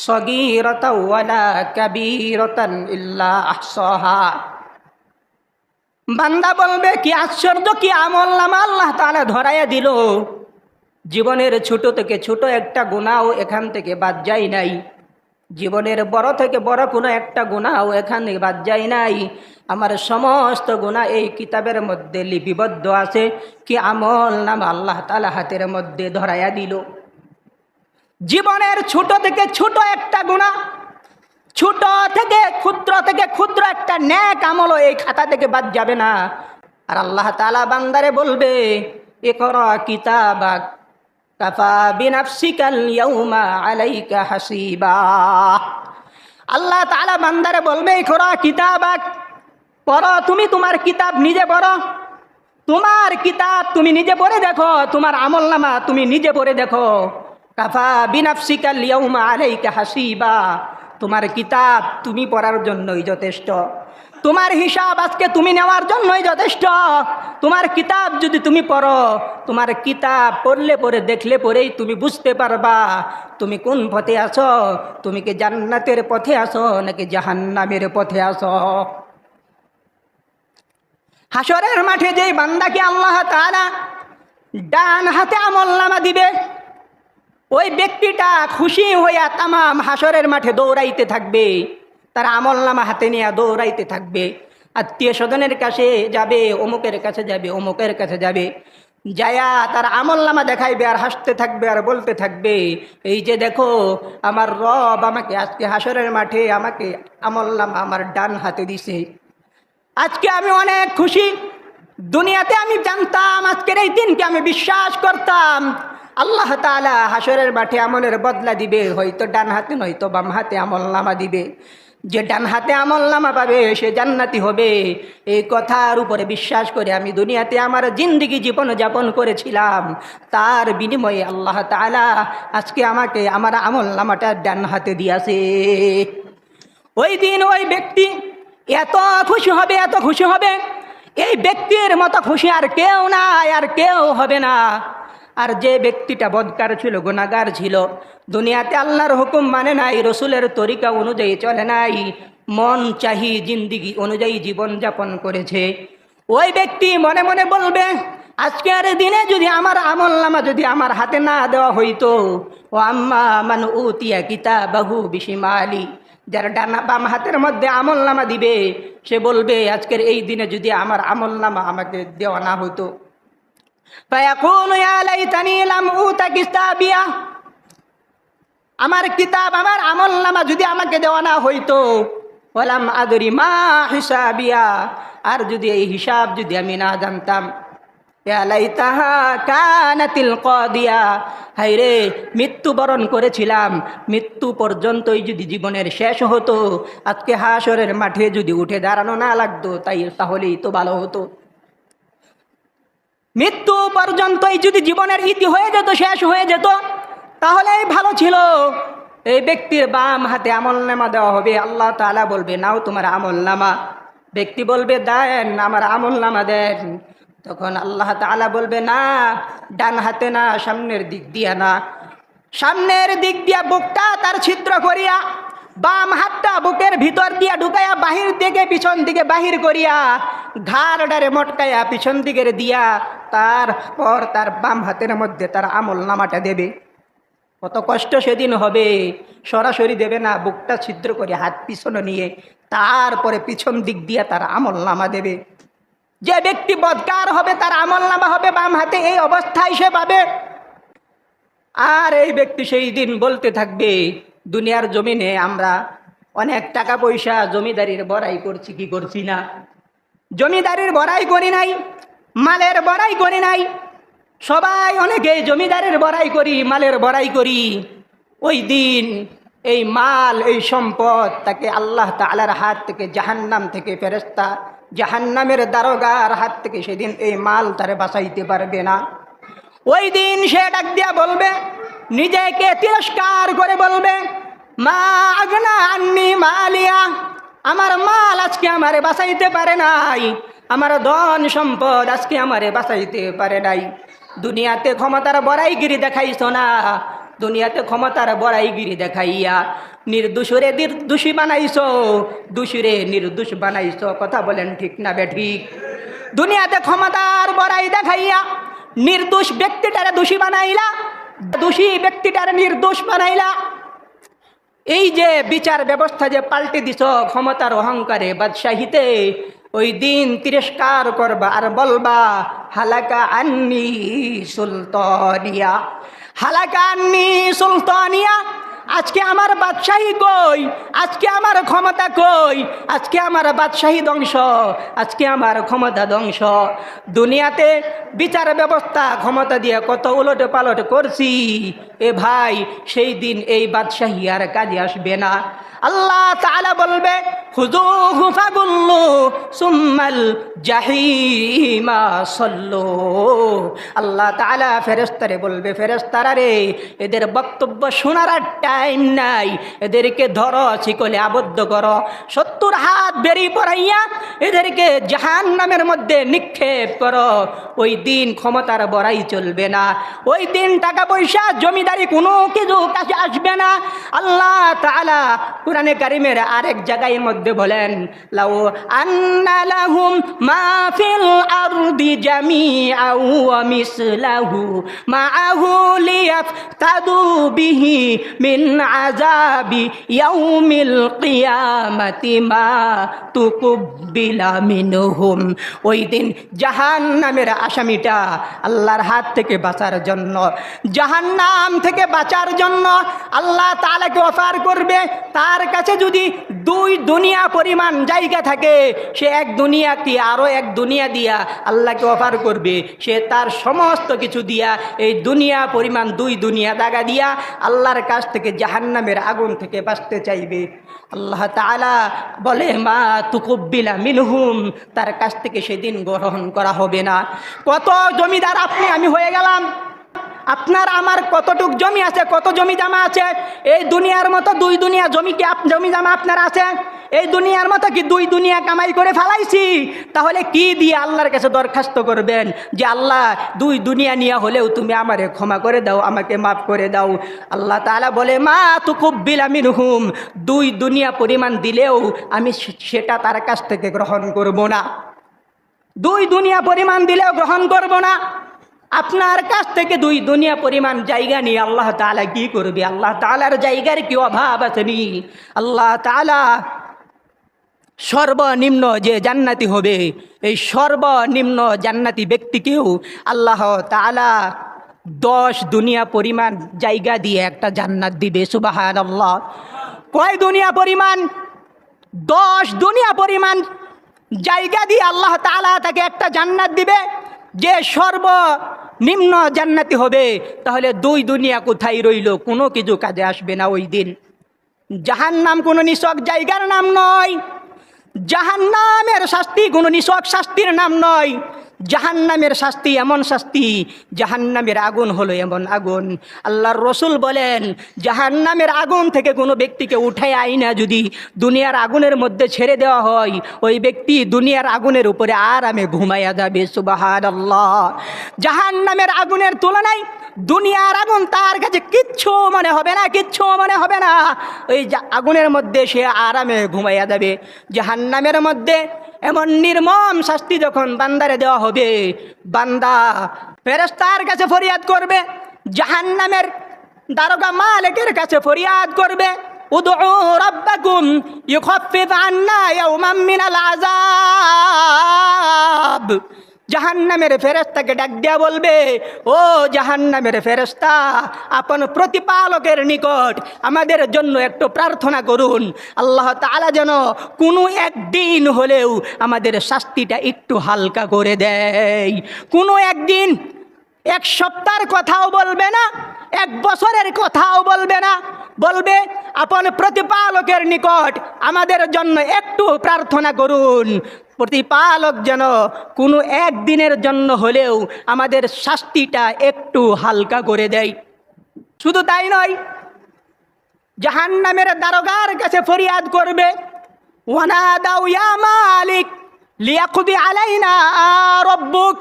সগীরাতাও ওয়ালা কাবীরাতান ইল্লা আহসাহা। বান্দা বলবে, কি আশ্চর্য, কি আমলনামা আল্লাহ তাআলা ধরাইয়া দিল। জীবনের ছোট থেকে ছোট একটা গুনাহও এখান থেকে বাদ যায় নাই, জীবনের বড় থেকে বড় কোনো একটা গুনাহও এখান থেকে বাদ যায় নাই। আমার সমস্ত গুনাহ এই কিতাবের মধ্যে লিপিবদ্ধ আছে। কি আমলনামা আল্লাহ তাআলা হাতের মধ্যে ধরাইয়া দিল। জীবনের ছোট থেকে ছোট একটা গুনাহ, ছোট থেকে ক্ষুদ্র একটা নেক আমলও এই খাতা থেকে বাদ যাবে না। আর আল্লাহ তাআলা বান্দারে বলবে, ইকরা কিতাবাক কাফা বিনাফসিকাল ইয়াউমা আলাইকা হাসিবা। আল্লাহ তাআলা বান্দারে বলবে, ইকরা কিতাবাক, পড়ো, তুমি তোমার কিতাব নিজে পড়ো। তোমার কিতাব তুমি নিজে পড়ে দেখো, তোমার আমলনামা তুমি নিজে পড়ে দেখো। কাফা বিনাফসিকাল ইয়াউমা আলাইকা হাসিবা। তোমার কিতাব তুমি পড়ার জন্যই যথেষ্ট, তোমার হিসাব আজকে তুমি নেওয়ার জন্যই যথেষ্ট। তোমার কিতাব যদি তুমি পড়ো, তোমার কিতাব পড়লে পরে দেখলে পরেই তুমি বুঝতে পারবা তুমি কোন পথে আছো। তুমি কি জান্নাতের পথে আছো নাকি জাহান্নামের পথে আছো। হাসরের মাঠে যেই বান্দাকে আল্লাহ তাআলা ডান হাতে আমলনামা দিবে, ওই ব্যক্তিটা খুশি হইয়া তামাম হাসরের মাঠে দৌড়াইতে থাকবে, তার আমলনামা হাতে নিয়ে দৌড়াইতে থাকবে। আত্মীয় স্বজনের কাছে যাবে, অমুকের কাছে যাবে, অমুকের কাছে যাবে, যায়া তার আমলনামা দেখাইবে আর হাসতে থাকবে আর বলতে থাকবে, এই যে দেখো আমার রব আমাকে আজকে হাসরের মাঠে আমাকে আমলনামা আমার ডান হাতে দিছে। আজকে আমি অনেক খুশি। দুনিয়াতে আমি জানতাম, আজকের এই দিনকে আমি বিশ্বাস করতাম আল্লাহ তাআলা হাসরের মাঠে আমলের বদলা দিবে, হয়তো ডান হাতে নয়তো বাম হাতে আমলনামা দিবে। যে ডান হাতে আমলনামা পাবে সে জান্নাতি হবে। এই কথার উপরে বিশ্বাস করে আমি দুনিয়াতে আমার জিন্দেগি জীবন যাপন করেছিলাম, তার বিনিময়ে আল্লাহ তাআলা আজকে আমাকে আমার আমলনামাটা ডান হাতে দিয়েছে। ওই দিন ওই ব্যক্তি এত খুশি হবে, এত খুশি হবে, এই ব্যক্তির মতো খুশি আর কেউ নাই, আর কেউ হবে না। আর যে ব্যক্তিটা বদকার ছিল, গুনাহগার ছিল, দুনিয়াতে আল্লাহর হুকুম মানে নাই, রসুলের তরিকা অনুযায়ী চলে নাই, মন চাহি জিন্দিগি অনুযায়ী জীবন যাপন করেছে, ওই ব্যক্তি মনে মনে বলবে, আজকের দিনে যদি আমার আমলনামা যদি আমার হাতে না দেওয়া হইতো, ও আম্মা মান উতিয়া কিতাবাহু বিশিমালি, যার বাম হাতের মধ্যে আমল নামা দিবে সে বলবে আজকের এই দিনে যদি আমার আমল নামা আমাকে দেওয়া না হতো, ফায়াকুলু ইয়া লাইতানি লাম উতা কিতাবিয়া, আমার কিতাব আমার আমল নামা যদি আমাকে দেওয়া না হইতো, ওয়ালাম আদরি মা হিসাবিয়া, আর যদি এই হিসাব যদি আমি না জানতাম, ইয়া লাইতাহা কানাতিল কাদিয়া, হায়রে মৃত্যুবরণ করেছিলাম, মৃত্যু পর্যন্তই যদি জীবনের শেষ হতো, আজকে হাসরের মাঠে যদি উঠে দাঁড়ানো না লাগতো তাহলেই তো ভালো হতো। মৃত্যু পর্যন্তই যদি জীবনের ইতি হয়ে যেত, শেষ হয়ে যেত, তাহলেই ভালো ছিল। এই ব্যক্তির বাম হাতে আমলনামা দেওয়া হবে, আল্লাহ তাআলা বলবে নাও তোমার আমলনামা। ব্যক্তি বলবে দেন আমার আমলনামা দেন। তখন আল্লাহ তাআলা বলবে না, ডান হাতে না, সামনের দিক দিয়া না, সামনের দিক দিয়া বুকটা তার ছিদ্র করিয়া, বাম হাতটা বুকের ভিতর দিয়া ঢুকাইয়া বাহির দিকে পিছন দিকে বাহির করিয়া, ঘাড়ডারে মটকাইয়া পিছন দিকের দিয়া, তারপর তার বাম হাতের মধ্যে তার আমলনামাটা দেবে। কত কষ্ট সেদিন হবে, সরাসরি দেবে না, বুকটা ছিদ্র করে হাত পিছনে নিয়ে তারপরে পিছন দিক দিয়া তার আমলনামা দেবে। যে ব্যক্তি বদকার হবে তার আমলনামা হবে বাম হাতে, এই অবস্থায় সে পাবে। আর এই ব্যক্তি সেই দিন বলতে থাকবে দুনিয়ার জমিনে আমরা অনেক টাকা পয়সা জমিদারির বড়াই করছি, কি করছি না? জমিদারির বড়াই করি নাই, মালের বড়াই করি নাই। সবাই অনেকে জমিদারের বড়াই করি, মালের বড়াই করি। ওই দিন এই মাল এই সম্পদ তাকে আল্লাহ তাআলার হাত থেকে, জাহান্নাম থেকে ফেরেশতা, জাহান্নামের দারোগার হাত থেকে সেদিন এই মাল তারে বাঁচাইতে পারবে না। ওই দিন সে ডাক দিয়া বলবে, নিজেকে তিরস্কার করে বলবে, মা আগনা আন্নি মালিয়া, আমার মাল আজকে আমারে বাঁচাইতে পারে নাই, আমার ধন সম্পদ আজকে আমারে বাঁচাইতে পারে নাই। দুনিয়াতে ক্ষমতার বড়াইগিরি দেখাইছ না, দুনিয়াতে ক্ষমতার বড়াইগিরি দেখাইয়া নির্দোষরে নির্দোষী বানাইছো, দোষীরে নির্দোষ বানাইছো। কথা বলেন ঠিক না বেঠিক? দুনিয়াতে ক্ষমতার বড়াই দেখাইয়া নির্দোষ ব্যক্তিটারে দোষী বানাইলা, দোষী ব্যক্তিটারে নির্দোষ বানাইলা। এই যে বিচার ব্যবস্থা যে পাল্টে দিছ ক্ষমতার অহংকারে, বাদশাহিতে, ওই দিন তিরস্কার করবা আর বলবা হালাকা আন্নি সুলতানিয়া, হালাকা আন্নি সুলতানিয়া, আজকে আমার বাদশাহী কই, আজকে আমার ক্ষমতা কই, আজকে আমার বাদশাহী ধ্বংস, আজকে আমার ক্ষমতা ধ্বংস। দুনিয়াতে বিচার ব্যবস্থা ক্ষমতা দিয়ে কত উলট পালট করছি, এ ভাই সেই দিন এই বাদশাহী আর কাজে আসবে না। আল্লাহ তাআলা বলবে খুযুহু ফাগুল্লু সুম্মাল জাহিমা সাল্লু। আল্লাহ তাআলা ফেরেশতারে বলবে, ফেরেশতারা রে, এদের বক্তব্য শোনার আর টাইম নাই, এদেরকে ধরো, শিকলে আবদ্ধ করো, 70 হাত বেরি পড়াইয়া এদেরকে জাহান্নামের মধ্যে নিক্ষেপ করো। ওই দিন ক্ষমতার বড়াই চলবে না, ওই দিন টাকা পয়সা জমিদারি কোনো কিছু কাছে আসবে না। আল্লাহ তাআলা কুরআনে কারীমের আরেক জায়গার মধ্যে বলেন, লাউ আন্না লাহুম মা ফিল আরদি জামিআন ওয়া মিসলাহু মাআহু লিয়াফতাদু বিহি মিন আযাবি ইয়াউমিল কিয়ামাতি মা তুকুব্বিলা মিনহুম। ওই দিন জাহান্নামের আসামিটা আল্লাহর হাত থেকে বাঁচার জন্য, জাহান্নাম থেকে বাঁচার জন্য আল্লাহ তাআলাকে অফার করবে, তার কাছে যদি 2 দুনিয়া পরিমাণ জায়গা থাকে, সে 1 দুনিয়া কি আরো 1 দুনিয়া দিয়া আল্লাহকে অফার করবে। সে তার সমস্ত কিছু দিয়া এই দুনিয়া পরিমাণ 2 দুনিয়া জায়গা দিয়া আল্লাহর কাছ থেকে জাহান্নামের আগুন থেকে বাঁচতে চাইবে। আল্লাহ তাআলা বলে মা তুকুব্বিলা মিনহুম, তার কাছ থেকে সেদিন গ্রহণ করা হবে না। কত জমিদার আপনি আমি হয়ে গেলাম, আপনার আমার কতটুক জমি আছে, কত জমি জামা আছে? এই দুনিয়ার মতো 2 দুনিয়া জমি কি জমি জামা আপনার আছে? এই দুনিয়ার মতো কি 2 দুনিয়া কামাই করে ফেলাইছি? তাহলে কি দিয়ে আল্লাহর কাছে দরখাস্ত করবেন যে আল্লাহ 2 দুনিয়া নিয়ে হলেও তুমি আমারে ক্ষমা করে দাও, আমাকে মাফ করে দাও? আল্লাহ তাআলা বলে মা তুকুব্বিলা মিনহুম, 2 দুনিয়া পরিমাণ দিলেও আমি সেটা তার কাছ থেকে গ্রহণ করব না, 2 দুনিয়া পরিমাণ দিলেও গ্রহণ করব না। আপনার কাছ থেকে 2 দুনিয়া পরিমাণ জায়গা নিয়ে আল্লাহ তাআলা কি করবে? আল্লাহ তাআলার জায়গার কি অভাব আছে নি? আল্লাহ তাআলা সর্বনিম্ন যে জান্নাতি হবে, এই সর্বনিম্ন জান্নাতি ব্যক্তিকেও আল্লাহ তাআলা 10 দুনিয়া পরিমাণ জায়গা দিয়ে একটা জান্নাত দিবে। সুবহানাল্লাহ। কয় দুনিয়া পরিমাণ? 10 দুনিয়া পরিমাণ জায়গা দিয়ে আল্লাহ তাআলা তাকে একটা জান্নাত দিবে। যে সর্বনিম্ন জান্নাতি হবে, তাহলে 2 দুনিয়া কোথায় রইল? কোনো কিছু কাজে আসবে না ওই দিন। জাহান্নাম কোনো নিছক জায়গার নাম নয়, জাহান্নামের শাস্তি কোনো নিছক শাস্তির নাম নয়। জাহান্নামের শাস্তি এমন শাস্তি, জাহান্নামের আগুন হলো এমন আগুন। আল্লাহর রসুল বলেন, জাহান্নামের আগুন থেকে কোনো ব্যক্তিকে উঠায় আইনা যদি দুনিয়ার আগুনের মধ্যে ছেড়ে দেওয়া হয়, ওই ব্যক্তি দুনিয়ার আগুনের উপরে আরামে ঘুমাইয়া যাবে। সুবহানাল্লাহ। জাহান্নামের আগুনের তুলনায় দুনিয়ার আগুন তার কাছে কিচ্ছু মনে হবে না, কিচ্ছু মনে হবে না। ওই আগুনের মধ্যে সে আরামে ঘুমাইয়া যাবে। জাহান্নামের মধ্যে এমন নির্মম শাস্তি যখন বান্দারে দেওয়া হবে, বান্দা ফেরেশতার কাছে ফরিয়াদ করবে, জাহান্নামের দারোগা মালিকের কাছে ফরিয়াদ করবে, উদউ রাব্বাকুম ইউখাফফিফ আন্না ইয়াওমান মিনাল আযাব। জাহান্নামের ফেরেশতাকে ডাক দিয়া বলবে, ও জাহান্নামের ফেরেশতা, আপন প্রতিপালকের নিকট আমাদের জন্য একটু প্রার্থনা করুন, আল্লাহ তাআলা যেন কোনো একদিন হলেও আমাদের শাস্তিটা একটু হালকা করে দেয়। কোনো একদিন, 1 সপ্তাহের কথাও বলবে না, 1 বছরের কথাও বলবে না, বলবে আপন প্রতিপালকের নিকট আমাদের জন্য একটু প্রার্থনা করুন, প্রতিপালক যেন কোনো একদিনের জন্য হলেও আমাদের শাস্তিটা একটু হালকা করে দেয়। শুধু তাই নয়, জাহান্নামের দারোগার কাছে ফরিয়াদ করবে, ওয়ানাদাউ ইয়া মালিক লিয়াকদি আলাইনা রাব্বুক।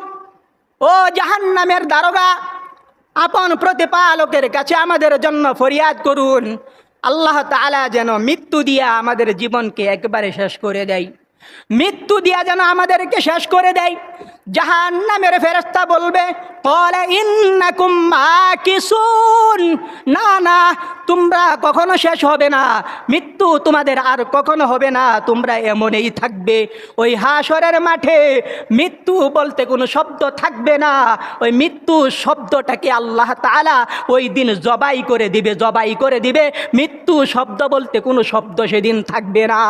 ও জাহান্নামের দারোগা, আপন প্রতিপালকের কাছে আমাদের জন্য ফরিয়াদ করুন, আল্লাহ তাআলা যেন মৃত্যু দিয়া আমাদের জীবনকে একবারে শেষ করে দেয়, মৃত্যু দিয়া যেন আমাদেরকে শেষ করে দেয়। জাহান্নামের ফেরেশতা বলবে, ক্বালা ইন্নাকুম মাকিসুন। না না, তোমরা কখনো শেষ হবে না, মৃত্যু তোমাদের আর কখনো হবে না, তোমরা এমনই থাকবে। ওই হাসরের মাঠে মৃত্যু বলতে কোনো শব্দ থাকবে না। ওই মৃত্যু শব্দটাকে আল্লাহ তাআলা ওই দিন জবাই করে দিবে, জবাই করে দিবে। মৃত্যু শব্দ বলতে কোনো শব্দ সেদিন থাকবে না।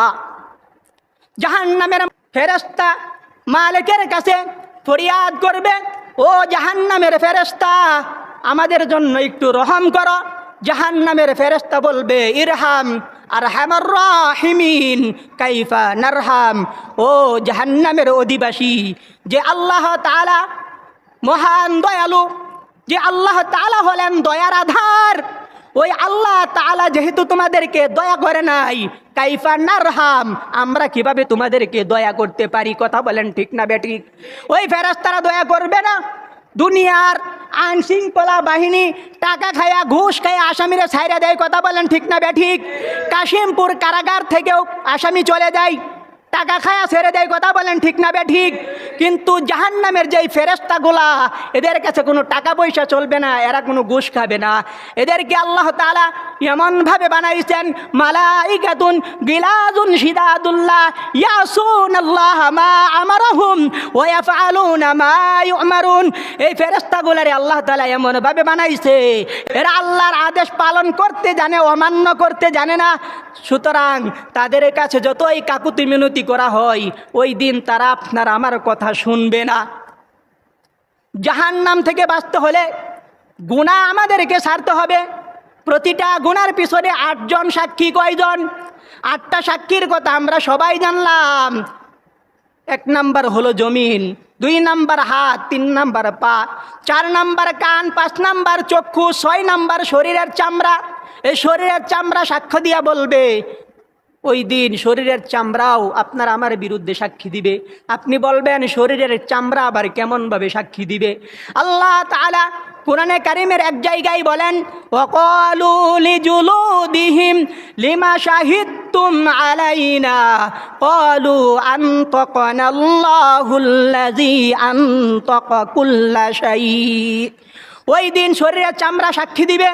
জাহান্নামের ফেরেশতা মালিকের কাছে ফরিয়াদ করবে, ও জাহান্নামের ফেরেশতা, আমাদের জন্য একটু রহম করো। জাহান্নামের ফেরেশতা বলবে, ইরহাম আরহামার রাহিমিন কাইফা নারহাম। ও জাহান্নামের অধিবাসী, যে আল্লাহ তাআলা মহান দয়ালু, যে আল্লাহ তাআলা হলেন দয়ার আধার, ওই আল্লাহ তাআলা যেহেতু তোমাদেরকে দয়া করে নাই, কাইফা নারহাম, আমরা কিভাবে তোমাদেরকে দয়া করতে পারি? কথা বলেন ঠিক না বেঠিক? ওই ফেরেশতারা দয়া করবে না। দুনিয়ার আইন শৃঙ্খলা বাহিনী টাকা খায়া, ঘুষ খায়া আসামিরা ছাইরা দেয়। কথা বলেন ঠিক না বেঠিক? কাশিমপুর কারাগার থেকেও আসামি চলে যায়, টাকা খায়া ছেড়ে দেয়। কথা বলেন ঠিক না বেঠিক? কিন্তু জাহান্নামের যেই ফেরেশতাগুলা, এদের কাছে কোনো টাকা পয়সা চলবে না, এরা কোনো ঘুষ খাবে না। এদেরকে আল্লাহ তাআলা এমনভাবে বানাইছেন, মালাইকাতুন গিলাজুন শিদাদুল্লাহ ইয়াসুনাল্লাহ মা আমারহুম ওয়া ইয়াফআলুনা মা ইউমারুন। এই ফেরেশতাগুলারে আল্লাহ তাআলা এমনভাবে বানাইছে, এরা আল্লাহর আদেশ পালন করতে জানে, অমান্য করতে জানে না। সুতরাং তাদের কাছে যতই কাকুতি মিনতি করা হয়, ওই দিন তারা আপনার আমার কথা শুনবে না। জাহান্নাম থেকে বাঁচতে হলে গুনাহ আমাদেরকে ছাড়তে হবে। প্রতিটা গুনার পিছনে 8 জন সাক্ষী। কয়জন? 8টা সাক্ষীর কথা আমরা সবাই জানলাম। 1 নাম্বার হলো জমিন, 2 নাম্বার হাত, 3 নাম্বার পা, 4 নাম্বার কান, 5 নাম্বার চক্ষু, 6 নাম্বার শরীরের চামড়া। এই শরীরের চামড়া সাক্ষ্য দিয়া বলবে, ওই দিন শরীরের চামড়াও আপনার আমার বিরুদ্ধে সাক্ষী দিবে। আপনি বলবেন, শরীরের চামড়া আবার কেমনভাবে সাক্ষী দিবে? আল্লাহ তাআলা কুরআনে কারীমের এক জায়গায় বলেন, ওয়াকালু লিজুলুদিহিম লিমা শাহিদতুম شهدتم علينا قالوا أنطقنا الله الذي أنطق كل شيء। ওই দিন শরীরের চামড়া সাক্ষী দিবে।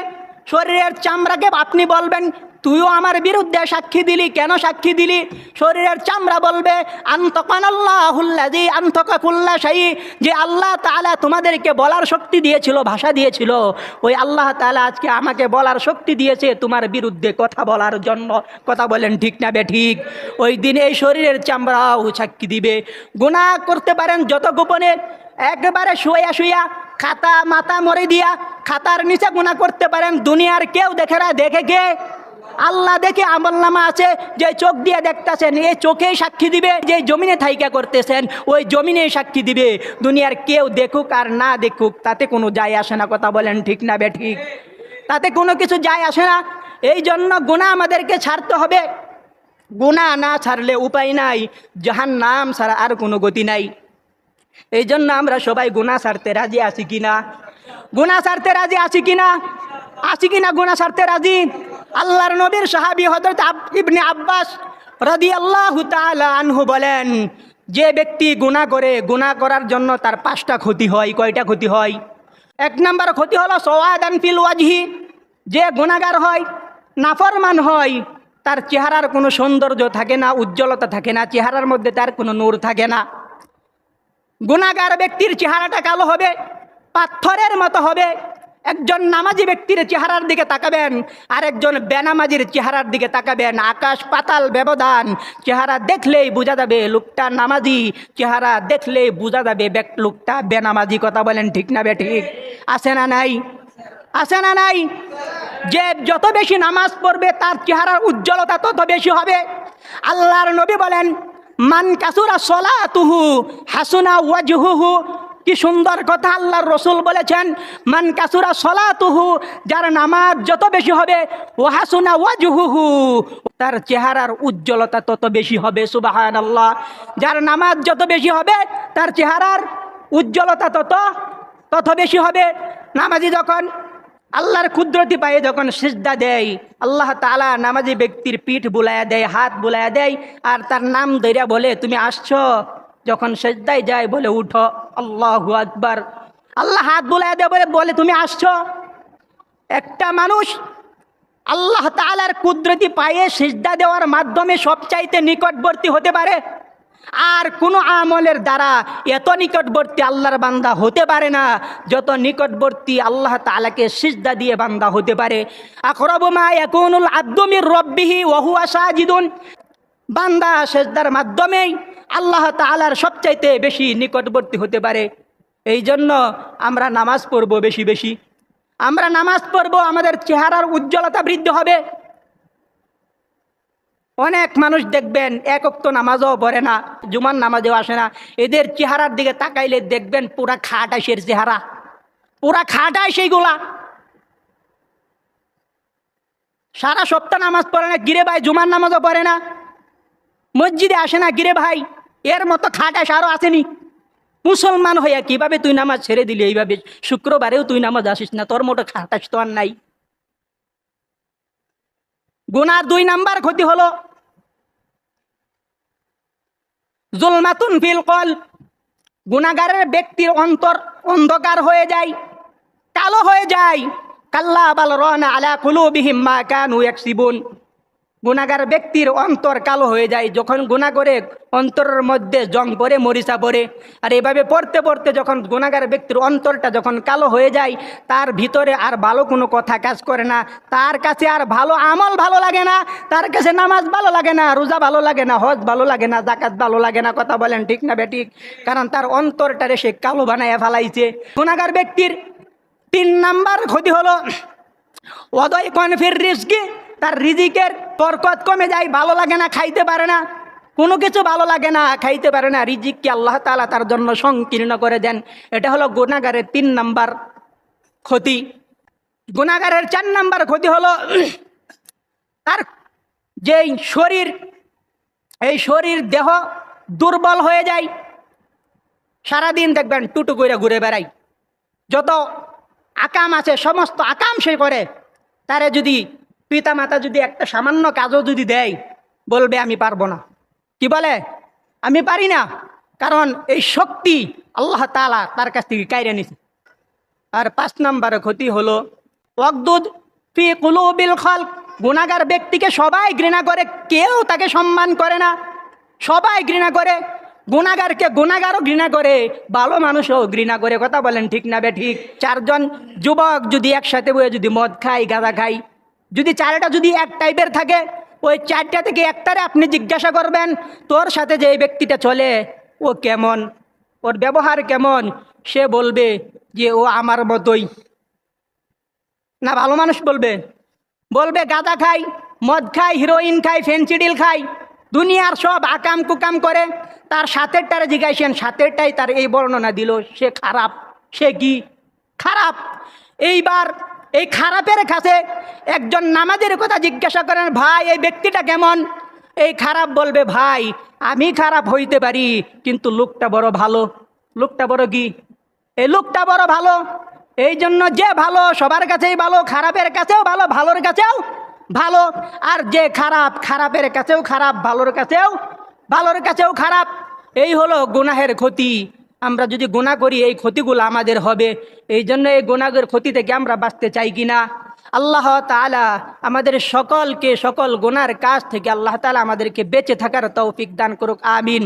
শরীরের চামড়াকে আপনি বলবেন তুইও আমার বিরুদ্ধে সাক্ষী দিলি, কেন সাক্ষী দিলি? শরীরের চামড়া বলবে আনতাকানাল্লাহুল্লাযী আনতাকা কুল্লা শাই, যে আল্লাহ তাআলা তোমাদেরকে বলার শক্তি দিয়েছিল, ভাষা দিয়েছিল, ওই আল্লাহ তাআলা আজকে আমাকে বলার শক্তি দিয়েছে তোমার বিরুদ্ধে কথা বলার জন্য। কথা বলেন ঠিক না বেঠিক? ওই দিন এই শরীরের চামড়াও সাক্ষী দিবে। গুনাহ করতে পারেন যত গোপনে, একবারে শুয়া শুয়া খাতা মাথা মরে দিয়া খাতার নিচে গুনাহ করতে পারেন, দুনিয়ার কেউ দেখে না। দেখে কে? আল্লাহ দেখে আমলনামা আছে, যে চোখ দিয়ে দেখতেছেন এই চোখেই সাক্ষী দিবে, যে জমিনে থাইকা করতেছেন ওই জমিনেই সাক্ষী দিবে। দুনিয়ার কেউ দেখুক আর না দেখুক তাতে কোনো যায় আসে না। কথা বলেন ঠিক না বেঠিক? তাতে কোনো কিছু যায় আসে না। এই জন্য গুনাহ আমাদেরকে ছাড়তে হবে। গুনাহ না ছাড়লে উপায় নাই, জাহান্নাম ছাড়া আর কোনো গতি নাই। এই জন্য আমরা সবাই গুনাহ ছাড়তে রাজি আছি কিনা? গুনাহ ছাড়তে রাজি আছি কিনা? আছি কিনা গুনাহ ছাড়তে রাজি? আল্লাহর নবীর সাহাবী হযরত ইবনে আব্বাস রাদিয়াল্লাহু তাআলা আনহু বলেন, যে ব্যক্তি গুনাহ করে, গুনাহ করার জন্য তার 5টা ক্ষতি হয়। কয়টা ক্ষতি হয়? 1 নম্বর ক্ষতি হলো সাওয়াদান ফিল ওয়াজহি, যে গুনাহগার হয়, নাফরমান হয়, তার চেহারার কোনো সৌন্দর্য থাকে না, উজ্জ্বলতা থাকে না, চেহারার মধ্যে তার কোনো নূর থাকে না। গুনাহগার ব্যক্তির চেহারাটা কালো হবে, পাথরের মতো হবে। একজন নামাজি ব্যক্তির চেহারার দিকে তাকাবেন আর একজন বেনামাজির চেহারার দিকে তাকাবেন, আকাশ পাতাল ব্যবধান। চেহারা দেখলেই বোঝা যাবে লোকটা নামাজি, চেহারা দেখলেই বোঝা যাবে লোকটা বেনামাজি। কথা বলেন ঠিক না বেঠিক? আছে না নাই? আছে না নাই? যে যত বেশি নামাজ পড়বে তার চেহারার উজ্জ্বলতা তত বেশি হবে। আল্লাহর নবী বলেন, মান কাসুরা সলাতুহু হাসুনা ওয়াজহুহু। কি সুন্দর কথা আল্লাহর রাসূল বলেছেন, মান কাসুরা সলাতুহু, যার নামাজ যত বেশি হবে, ওয়া হাসুনা ওয়াজহুহু, তার চেহারার উজ্জ্বলতা তত বেশি হবে। সুবহানাল্লাহ। যার নামাজ যত বেশি হবে তার চেহারার উজ্জ্বলতা তত বেশি হবে। নামাজি যখন আল্লাহর কুদরতি পায়ে যখন সিজদা দেয়, আল্লাহ তাআলা নামাজি ব্যক্তির পিঠ বুলায়া দেয়, হাত বুলায়া দেয়, আর তার নাম ধইরা বলে তুমি আসছো। যখন সিজদায় যায় বলে উঠো, আল্লাহু আকবার। আল্লাহ হাত বুলায়া দেয় বলে তুমি আসছো। একটা মানুষ আল্লাহ তাআলার কুদরতি পায়ে সিজদা দেওয়ার মাধ্যমে সবচাইতে নিকটবর্তী হতে পারে। আর কোনো আমলের দ্বারা এত নিকটবর্তী আল্লাহর বান্দা হতে পারে না যত নিকটবর্তী আল্লাহ তাআলাকে সিজদা দিয়ে বান্দা হতে পারে। আকরাবু মা ইয়াকুনুল আবদু মির রাব্বিহি ওয়া হুয়া সাজিদুন। বান্দা সিজদার মাধ্যমেই আল্লাহ তাআলার সবচাইতে বেশি নিকটবর্তী হতে পারে। এই জন্য আমরা নামাজ পড়ব বেশি বেশি। আমরা নামাজ পড়ব, আমাদের চেহারার উজ্জ্বলতা বৃদ্ধি হবে। অনেক মানুষ দেখবেন এক ওয়াক্ত নামাজও পড়ে না, জুমার নামাজেও আসে না। এদের চেহারার দিকে তাকাইলে দেখবেন পুরা খাটাইশের চেহারা, পুরা খাটাই সেইগুলা। সারা সপ্তাহ নামাজ পড়ে না, গিরে ভাই জুমার নামাজও পড়ে না, মসজিদে আসে না, গিরে ভাই এর মতো খাটাইশ আরও আসেনি। মুসলমান হইয়া কিভাবে তুই নামাজ ছেড়ে দিলি? এইভাবে শুক্রবারেও তুই নামাজ আসিস না, তোর মতো খাটাইশ তো আর নাই। গুনার 2 নাম্বার ক্ষতি হলো জুলমাতুন ফিল কলব। গুনাহগারের ব্যক্তির অন্তর অন্ধকার হয়ে যায়, কালো হয়ে যায়। কাল্লা বাল রানা আলা কুলুবিহিম মা কানু ইয়াকসিবুন। গুনাহগার ব্যক্তির অন্তর কালো হয়ে যায় যখন গুনাহ করে, অন্তরের মধ্যে জং পড়ে, মরিচা পড়ে। আর এভাবে পড়তে পড়তে যখন গুনাহগার ব্যক্তির অন্তরটা যখন কালো হয়ে যায়, তার ভিতরে আর ভালো কোনো কথা কাজ করে না, তার কাছে আর ভালো আমল ভালো লাগে না, তার কাছে নামাজ ভালো লাগে না, রোজা ভালো লাগে না, হজ ভালো লাগে না, যাকাত ভালো লাগে না। কথা বলেন ঠিক না বেঠিক? কারণ তার অন্তরটারে সে কালো বানাইয়া ফেলাইছে। গুনাহগার ব্যক্তির 3 নাম্বার ক্ষতি হলো ওয়াদাইকুন ফির রিজকি। তার রিজিকের বরকত কমে যায়, ভালো লাগে না, খাইতে পারে না, কোনো কিছু ভালো লাগে না, খাইতে পারে না। রিজিককে আল্লাহ তাআলা তার জন্য সংকীর্ণ করে দেন। এটা হলো গুনাহগারের 3 নাম্বার ক্ষতি। গুনাহগারের 4 নাম্বার ক্ষতি হলো তার যেই শরীর, এই শরীর দেহ দুর্বল হয়ে যায়। সারাদিন দেখবেন টুটু করে ঘুরে বেড়াই, যত আকাম আছে সমস্ত আকাম সে করে। তারে যদি পিতা মাতা যদি একটা সামান্য কাজও যদি দেয়, বলবে আমি পারবো না। কি বলে? আমি পারি না, কারণ এই শক্তি আল্লাহ তাআলা তার কাছ থেকে কাইরে নিছে। আর 5 নম্বর ক্ষতি হলো ওয়াকদুদ ফি কুলুবিল খালক। গুনাহগার ব্যক্তিকে সবাই ঘৃণা করে, কেউ তাকে সম্মান করে না, সবাই ঘৃণা করে। গুনাহগারকে গুনাহগারও ঘৃণা করে, ভালো মানুষও ঘৃণা করে। কথা বলেন ঠিক না বে ঠিক? 4 জন যুবক যদি একসাথে বসে যদি মদ খাই, গাঁজা খাই, যদি চারটা যদি এক টাইপের থাকে, ওই 4টা থেকে একটারে আপনি জিজ্ঞাসা করবেন তোর সাথে যে এই ব্যক্তিটা চলে ও কেমন, ওর ব্যবহার কেমন, সে বলবে যে ও আমার মতোই। না ভালো মানুষ বলবে? বলবে গাঁজা খাই, মদ খাই, হিরোইন খাই, ফেন্সিডিল খাই, দুনিয়ার সব আকাম কুকাম করে। তার সাথেরটারে জিজ্ঞাসেন, সাথেরটাই তার এই বর্ণনা দিল, সে খারাপ। সে কি খারাপ? এইবার এই খারাপের কাছে একজন নামাজের কথা জিজ্ঞাসা করেন, ভাই এই ব্যক্তিটা কেমন? এই খারাপ বলবে, ভাই আমি খারাপ হইতে পারি কিন্তু লোকটা বড় ভালো। লোকটা বড় কি? এই লোকটা বড় ভালো। এই জন্য যে ভালো সবার কাছেই ভালো, খারাপের কাছেও ভালো, ভালোর কাছেও ভালো। আর যে খারাপ, খারাপের কাছেও খারাপ, ভালোর কাছেও খারাপ। এই হলো গুনাহের ক্ষতি। আমরা যদি গুনাহ করি এই ক্ষতিগুলো আমাদের হবে। এই জন্য এই গুনাহের ক্ষতি থেকে আমরা বাঁচতে চাই কিনা? আল্লাহ তাআলা আমাদের সকলকে সকল গুনার কাজ থেকে আল্লাহ তাআলা আমাদেরকে বেঁচে থাকার তৌফিক দান করুক। আমিন।